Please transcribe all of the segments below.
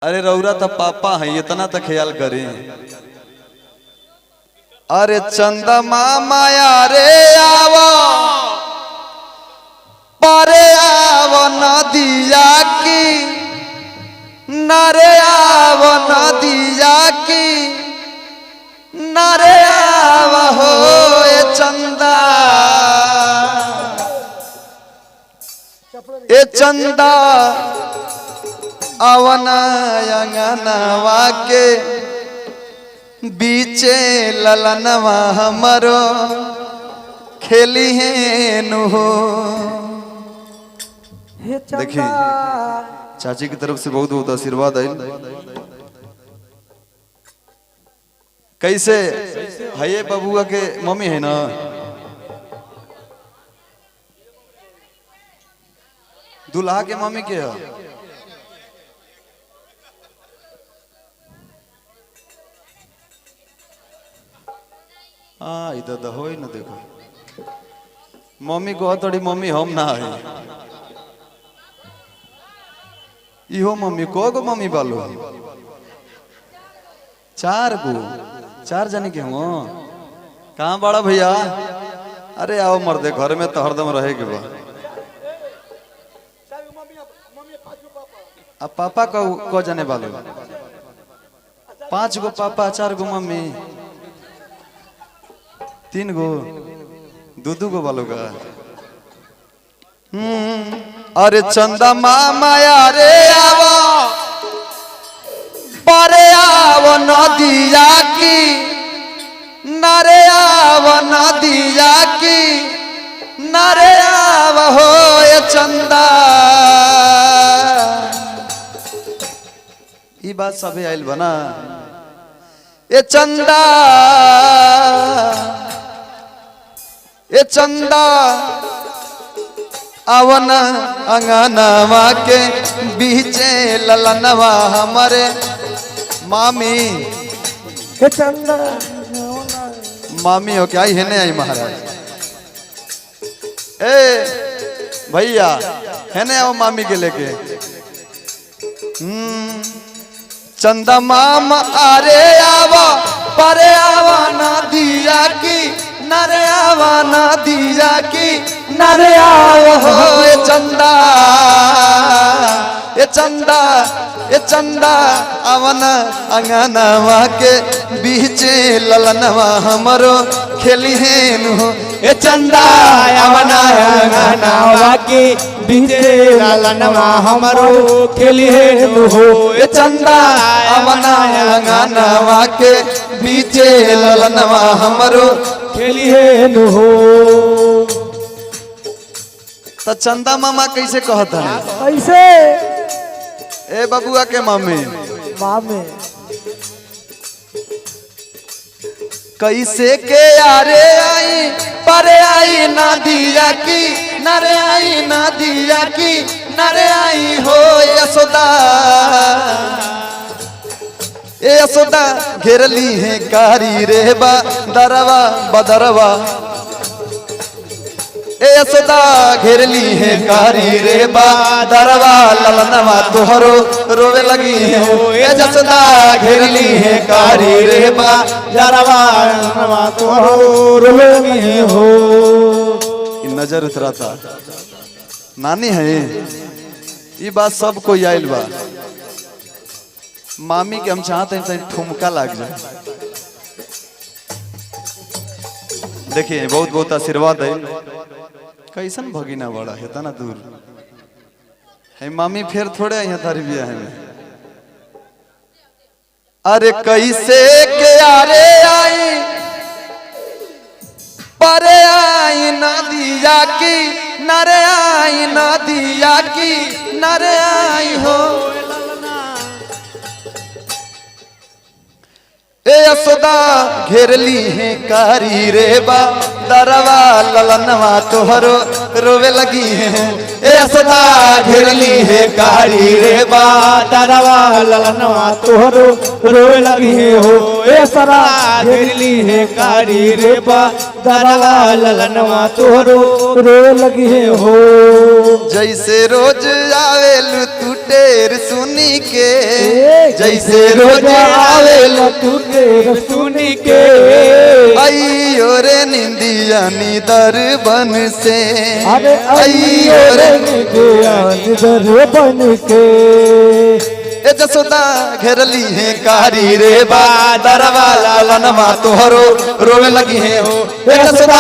अरे रौरा तो पापा है इतना तो ख्याल करे। अरे चंदा माया रे आवो पारे आवो नदिया की नरे आवो नदिया की नरे आवो हो ए चंदा ए चंदा अवनवा के बीचे ललनवा हमरो खेली है नुहो। देखिए चाची की तरफ से बहुत बहुत आशीर्वाद है। कैसे है ये बबुआ के मम्मी है ना। दूल्हा के मम्मी के है। हाँ इधर तो हो ही ना। देखो मम्मी को थोड़ी मम्मी हम ना है। इहो मम्मी को मम्मी बालो चार गो चार जने के हो। कहाँ बड़ा भैया। अरे आओ मर्दे घर में तो हरदम रहे के बा। अब पापा को जाने वाले 5 गो पापा 4 गो मम्मी 3 गो 2 गो बालो का। अरे चंदा माया रे आवो पारे आवो नदिया की नरे आवो नदिया की नरे आवो हो ये चंदा। ये बात सभी आइल बना। ये चंदा ये चंदा अवन अंगनवा के बीचे ललनवा हमारे मामी। ये चंदा मामी हो क्या है नहीं आई महाराज। ए भैया है नहीं आओ मामी के लेके। चंदा मामा अरे आवा परे आवा नदिया की नरे आवा नदिया की नरे आवा हो ये चंदा ये चंदा ये चंदा अवन अंगनवा के बीचे ललनवा हमरो खेली है नु। ये चंदा अवन अंगनवा के बीचे ललनवा हमरो खेली है नु। ये चंदा अवन अंगनवा के बीचे ललनवा हमरो खेली है नु। तो चंदा मामा कैसे कहता है कैसे। ए बबुआ के मामी मामे कैसे के यारे आई परे आई नदिया की नरे आई नदिया की नरे आई हो यशोदा। ए यशोदा घेरली है कारी रे बा दरवा बदरवा। ए यशोदा घेरली है कारी रे बा दरवा ललनवा तोहरो रोवे लगी हो। ए यशोदा घेरली है कारी रे बा दरवा ललनवा तोहरो रोवे लगी हो। नजर उतरा था नानी है। ये बात सब कोई आइल बा। मामी के हम चाहते हैं ठुमका लग जाए। देखिए बहुत बहुत आशीर्वाद है। कैसन भगीना बड़ा है तना दूर है। मामी फिर थोड़े यहाँ तारी बिया है। अरे कैसे के आरे आई परे आई नदिया की नरे आई नदिया की नरे आई हो। ए यशोदा घेरली है कारी रे बा दरवा ललनवा तोहरो रोवे लगी है ए सदा घेरली है कारी रे बा दरवा ललनवा तोहरो रोए लगी हो ए सरा घेरली है कारी रे बा दरवा ललनवा तोहरो रोए लगी हो। जैसे रोज आवेलु तू टेर सुनी के जैसे रोज आवेलु तू टेर सुनी के अयो रे निंदिया निदर बन से अरे अयो रे निंदिया निदर बन के ए जसोदा घेरली है कारी रे बा दरवा ललनवा तोहरो रोवे लगी है हो ए जसोदा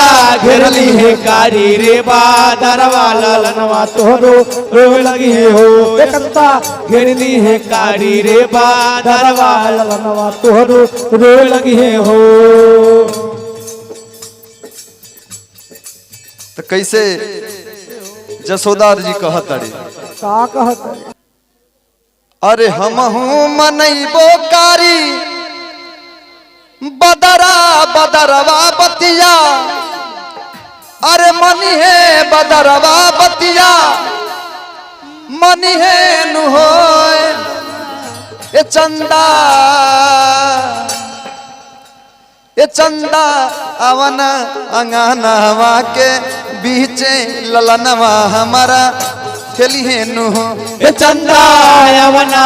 घेरली है कारी रे बा दरवा ललनवा तोहरो रोवे लगी हो। ए जसोदा घेरली है कारी रे बा दरवा ललनवा तोहरो रोवे लगी हो। तो कैसे जसोदा जी कहतड़ी का कहत अरे हमहू मनैबो कारी बदरा बदरवा बतिया अरे मनी है बदरवा बतिया मनी है नुहो ये चंदा अवन अंगनवा के बीचे ललनवा हमारा खेली है नु ए चंदा अवना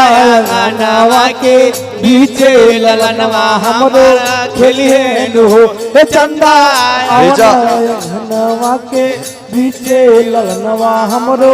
अंगनवा के बीचे ललनवा हमरो खेली है नु ए चंदा अवना अंगनवा के बीचे ललनवा हमरो